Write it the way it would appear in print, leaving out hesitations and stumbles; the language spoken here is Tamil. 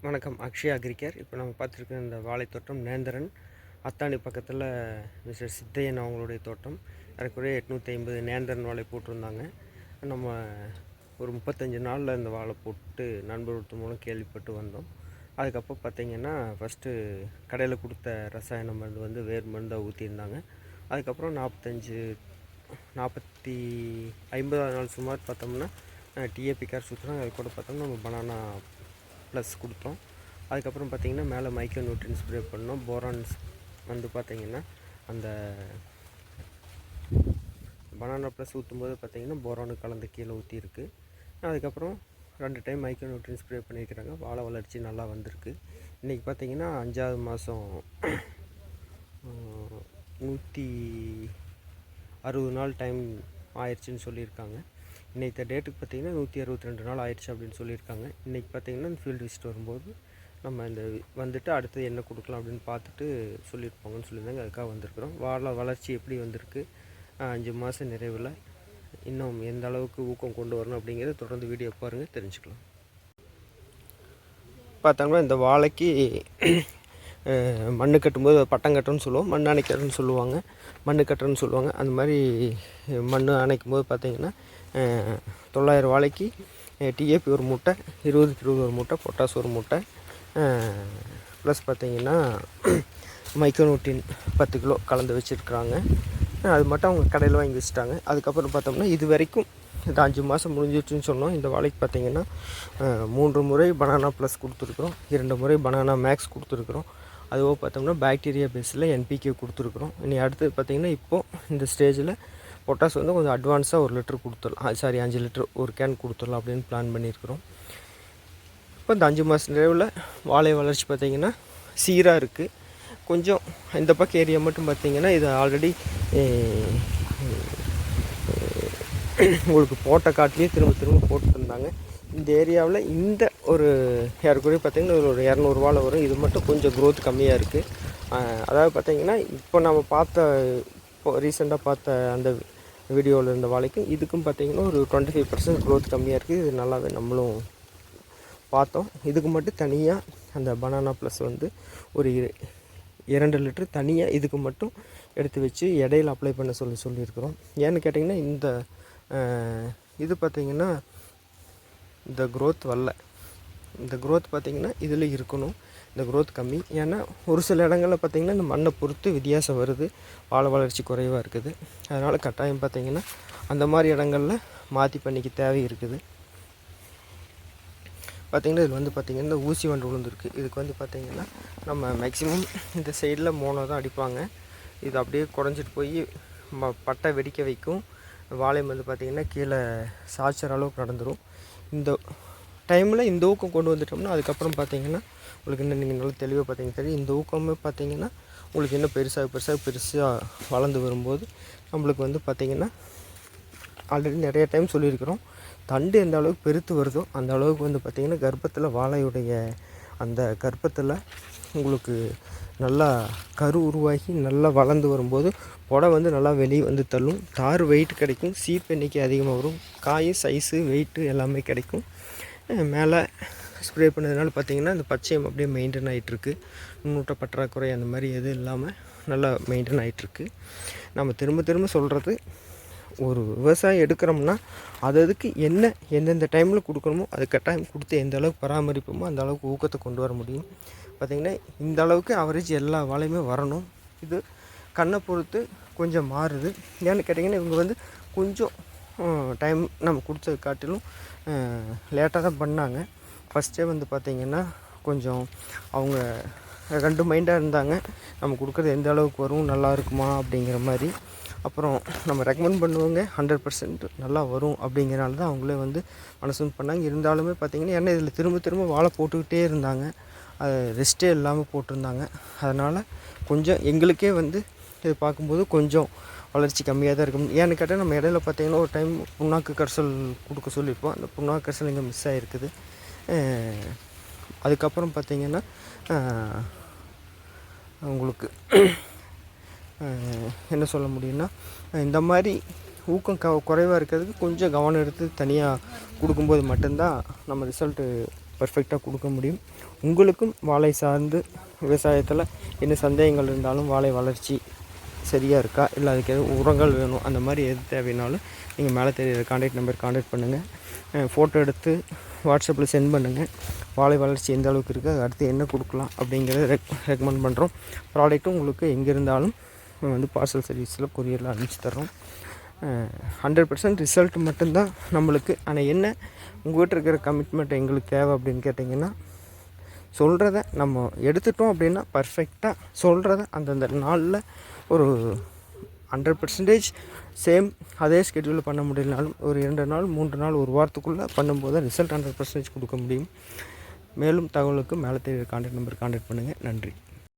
வணக்கம். அக்ஷயா அக்ரிகேர். இப்போ நம்ம பார்த்துருக்க இந்த வாழைத்தோட்டம் நேந்திரன் அத்தாணி பக்கத்தில் மிஸ்டர் சித்தையன் அவங்களுடைய தோட்டம். ஏறக்குறைய 850 நேந்திரன் வாழை போட்டிருந்தாங்க. நம்ம ஒரு 35 நாளில் இந்த வாழை போட்டு நண்பர்கள் மூலம் கேள்விப்பட்டு வந்தோம். அதுக்கப்புறம் பார்த்திங்கன்னா ஃபஸ்ட்டு கடையில் கொடுத்த ரசாயன மருந்து வந்து வேர் மருந்தாக ஊற்றியிருந்தாங்க. அதுக்கப்புறம் 50வது நாள் சுமார் பார்த்தோம்னா டிஏபி கார் சுற்றுறாங்க. அது கூட பார்த்தோம்னா நம்ம பனானா ப்ளஸ் கொடுத்தோம். அதுக்கப்புறம் பார்த்திங்கன்னா மேலே மைக்ரோ நியூட்ரியன்ஸ் ஸ்ப்ரே பண்ணோம். போரான்ஸ் வந்து பார்த்திங்கன்னா அந்த பனானா ப்ளஸ் ஊற்றும்போது பார்த்திங்கன்னா போரானு கலந்து கீழே ஊற்றிருக்கு. அதுக்கப்புறம் 2 டைம் மைக்ரோ நியூட்ரியன்ஸ் ஸ்ப்ரே பண்ணியிருக்கிறாங்க. வாழை வளர்ச்சி நல்லா வந்திருக்கு. இன்றைக்கி பார்த்திங்கன்னா 5வது மாதம் 160 நாள் டைம் ஆயிடுச்சுன்னு சொல்லியிருக்காங்க. இன்றைக்கி டேட்டுக்கு பார்த்திங்கன்னா 162 நாள் ஆயிடுச்சு அப்படின்னு சொல்லியிருக்காங்க. இன்றைக்கி பார்த்திங்கன்னா இந்த ஃபீல்டு விசிட் வரும்போது நம்ம இந்த வந்துட்டு அடுத்து என்ன கொடுக்கலாம் அப்படின்னு பார்த்துட்டு சொல்லியிருப்பாங்கன்னு சொல்லியிருந்தாங்க. அதுக்காக வந்திருக்கிறோம். வாழை வளர்ச்சி எப்படி வந்திருக்கு, 5 மாதம் நிறைவில் இன்னும் எந்த அளவுக்கு ஊக்கம் கொண்டு வரணும் அப்படிங்கிறத தொடர்ந்து வீடியோ பாருங்கள், தெரிஞ்சுக்கலாம். பார்த்தாங்கன்னா இந்த வாழைக்கு மண் கட்டும்போது பட்டம் கட்டுன்னு சொல்லுவோம், மண் அணைக்கிறன்னு சொல்லுவாங்க, மண் கட்டுறன்னு சொல்லுவாங்க. அந்த மாதிரி மண் அணைக்கும் போது பார்த்திங்கன்னா 900 வாழைக்கு டிஏபி ஒரு மூட்டை, 20 ஒரு மூட்டை, பொட்டாஸ் ஒரு மூட்டை, ப்ளஸ் பார்த்திங்கன்னா மைக்ரோநியூட்ரியன் 10 கிலோ கலந்து வச்சுருக்குறாங்க. அது மட்டும் அவங்க கடையில் வாங்கி வச்சுட்டாங்க. அதுக்கப்புறம் பார்த்தோம்னா இது வரைக்கும் இந்த 5 மாதம் முடிஞ்சிடுச்சுன்னு சொன்னோம். இந்த வாழைக்கு பார்த்திங்கன்னா 3 முறை பனானா ப்ளஸ் கொடுத்துருக்குறோம், 2 முறை பனானா மேக்ஸ் கொடுத்துருக்குறோம். அதுவோ பார்த்தோம்னா பாக்டீரியா பேஸில் என்பிகே கொடுத்துருக்குறோம். இனி அடுத்து பார்த்திங்கன்னா இப்போது இந்த ஸ்டேஜில் பொட்டாஸ் வந்து கொஞ்சம் அட்வான்ஸாக 1 லிட்டர் கொடுத்துடலாம், 5 லிட்டர் ஒரு கேன் கொடுத்துடலாம் அப்படின்னு பிளான் பண்ணியிருக்கிறோம். இப்போ இந்த 5 மாதம் நிறைவில் வாழை வளர்ச்சி பார்த்திங்கன்னா சீராக இருக்குது. கொஞ்சம் இந்த பக்கம் ஏரியா மட்டும் பார்த்திங்கன்னா இது ஆல்ரெடி உங்களுக்கு போட்ட காட்டிலேயே திரும்ப போட்டுருந்தாங்க. இந்த ஏரியாவில் இந்த ஒரு ஏறக்குறைய பார்த்திங்கன்னா ஒரு 200 வாழை வரும். இது மட்டும் கொஞ்சம் க்ரோத் கம்மியாக இருக்குது. அதாவது பார்த்திங்கன்னா இப்போ நம்ம ரீசெண்டாக பார்த்த அந்த வீடியோவில் இருந்த வாழைக்கும் இதுக்கும் பார்த்திங்கன்னா ஒரு 25% க்ரோத் கம்மியாக இருக்குது. இது நல்லாவே நம்மளும் பார்த்தோம். இதுக்கு மட்டும் தனியாக அந்த பனானா ப்ளஸ் வந்து ஒரு 2 லிட்டர் தனியாக இதுக்கு மட்டும் எடுத்து வச்சு இடையில அப்ளை பண்ண சொல்லியிருக்கிறோம். ஏன்னு கேட்டிங்கன்னா இந்த இது பார்த்திங்கன்னா இந்த க்ரோத் வரல. இந்த க்ரோத் பார்த்திங்கன்னா இதில் இருக்கணும். இந்த க்ரோத் கம்மி. ஏன்னா ஒரு சில இடங்களில் பார்த்திங்கன்னா இந்த மண்ணை பொறுத்து வித்தியாசம் வருது, வாழை வளர்ச்சி குறைவாக இருக்குது. அதனால் கட்டாயம் பார்த்திங்கன்னா அந்த மாதிரி இடங்களில் மாற்றி பண்ணிக்க தேவை இருக்குது. பார்த்திங்கன்னா இதில் வந்து பார்த்திங்கன்னா இந்த ஊசி வண்டு விழுந்துருக்கு. இதுக்கு வந்து பார்த்திங்கன்னா நம்ம மேக்ஸிமம் இந்த சைடில் மோனோ தான் அடிப்பாங்க. இது அப்படியே குறைஞ்சிட்டு போய் பட்டை வெடிக்க வைக்கும். வாழை வந்து பார்த்திங்கன்னா கீழே சாய்ச்சற அளவுக்கு நடந்துடும். இந்த டைமில் இந்த ஊக்கம் கொண்டு வந்துட்டோம்னா அதுக்கப்புறம் பார்த்திங்கன்னா உங்களுக்கு இன்னும் நீங்கள் நல்லா தெளிவாக பார்த்திங்கன்னா தெரியும். இந்த ஊக்கமே பார்த்திங்கன்னா உங்களுக்கு இன்னும் பெருசாக வளர்ந்து வரும்போது நம்மளுக்கு வந்து பார்த்திங்கன்னா ஆல்ரெடி நிறைய டைம் சொல்லியிருக்கிறோம், தண்டு எந்த அளவுக்கு பெருத்து வருதோ அந்த அளவுக்கு வந்து பார்த்திங்கன்னா கர்ப்பத்தில் வாழையுடைய அந்த கர்ப்பத்தில் உங்களுக்கு நல்லா கரு உருவாகி நல்லா வளர்ந்து வரும்போது புடை வந்து நல்லா வெளியே வந்து தள்ளும். தார் வெயிட் கிடைக்கும், சீப் எண்ணிக்கை அதிகமாக வரும், காய் சைஸு வெயிட்டு எல்லாமே கிடைக்கும். மேலே ஸ்ப்ரே பண்ணதுனால பார்த்திங்கன்னா இந்த பச்சையம் அப்படியே மெயின்டைன் ஆகிட்டுருக்கு. நுண்ணூட்ட பற்றாக்குறை அந்த மாதிரி எதுவும் இல்லாமல் நல்லா மெயின்டைன் ஆகிட்டுருக்கு. நம்ம திரும்ப சொல்கிறது, ஒரு விவசாயம் எடுக்கிறோம்னா அதுக்கு எந்தெந்த டைமில் கொடுக்கணுமோ அது கட்டாயம் கொடுத்து எந்த அளவுக்கு பராமரிப்போமோ அந்த அளவுக்கு ஊக்கத்தை கொண்டு வர முடியும். பார்த்திங்கன்னா இந்த அளவுக்கு அவரேஜ் எல்லா வாழையுமே வரணும். இது கண்ணை பொறுத்து கொஞ்சம் மாறுது. ஏன்னு கேட்டிங்கன்னா இவங்க வந்து கொஞ்சம் டைம் நம்ம கொடுத்தது காட்டிலும் லேட்டாக தான் பண்ணாங்க. ஃபஸ்ட்டே வந்து பார்த்திங்கன்னா கொஞ்சம் அவங்க 2 மைண்டாக இருந்தாங்க, நம்ம கொடுக்குறது எந்த அளவுக்கு வரும், நல்லா இருக்குமா அப்படிங்கிற மாதிரி. அப்புறம் நம்ம ரெக்கமெண்ட் பண்ணுவாங்க 100% நல்லா வரும் அப்படிங்கிறனால தான் அவங்களே வந்து மனசு பண்ணாங்க. இருந்தாலுமே பார்த்திங்கன்னா ஏன்னா இதில் திரும்ப வாழை போட்டுக்கிட்டே இருந்தாங்க, அது ரெஸ்ட்டே இல்லாமல் போட்டிருந்தாங்க. அதனால் கொஞ்சம் எங்களுக்கே வந்து இது பார்க்கும்போது கொஞ்சம் வளர்ச்சி கம்மியாக தான் இருக்கும். ஏன்னு கேட்டால் நம்ம இடையில பார்த்திங்கன்னா ஒரு டைம் புண்ணாக்கு கரைசல் கொடுக்க சொல்லியிருப்போம். அந்த புண்ணாக்கு கரைசல் இங்கே மிஸ் ஆகிருக்குது. அதுக்கப்புறம் பார்த்திங்கன்னா உங்களுக்கு என்ன சொல்ல முடியும்னா இந்த மாதிரி ஊக்கம் குறைவாக இருக்கிறதுக்கு கொஞ்சம் கவனம் எடுத்து தனியாக கொடுக்கும்போது மட்டும்தான் நம்ம ரிசல்ட்டு பர்ஃபெக்டாக கொடுக்க முடியும். உங்களுக்கும் வாழை சார்ந்து விவசாயத்தில் என்ன சந்தேகங்கள் இருந்தாலும், வாழை வளர்ச்சி சரியாக இருக்கா, இல்லை அதுக்கு எதுவும் உரங்கள் வேணும், அந்த மாதிரி எது தேவைனாலும் நீங்கள் மேலே தெரியுற கான்டாக்ட் நம்பர் கான்டாக்ட் பண்ணுங்கள். ஃபோட்டோ எடுத்து வாட்ஸ்அப்பில் சென்ட் பண்ணுங்கள். வாழை வளர்ச்சி எந்த அளவுக்கு இருக்குது, அடுத்து என்ன கொடுக்கலாம் அப்படிங்கிறத ரெக்கமெண்ட் பண்ணுறோம். ப்ராடக்ட்டும் உங்களுக்கு எங்கே இருந்தாலும் வந்து பார்சல் சர்வீஸில் கொரியரில் அனுப்பிச்சி தர்றோம். 100% ரிசல்ட் மட்டும்தான் நம்மளுக்கு. ஆனால் என்ன உங்கள்கிட்ட இருக்கிற கமிட்மெண்ட் எங்களுக்கு தேவை அப்படின்னு கேட்டிங்கன்னா, சொல்கிறத நம்ம எடுத்துட்டோம் அப்படின்னா பர்ஃபெக்டாக சொல்கிறத அந்தந்த நாளில் ஒரு 100% சேம் அதே ஸ்கெட்யூலில் பண்ண முடியலனாலும் ஒரு 2 நாள் 3 நாள் ஒரு வாரத்துக்குள்ளே பண்ணும்போது ரிசல்ட் 100% கொடுக்க முடியும். மேலும் தகவலுக்கு மேலே தெரியுற கான்டாக்ட் நம்பர் கான்டாக்ட் பண்ணுங்கள். நன்றி.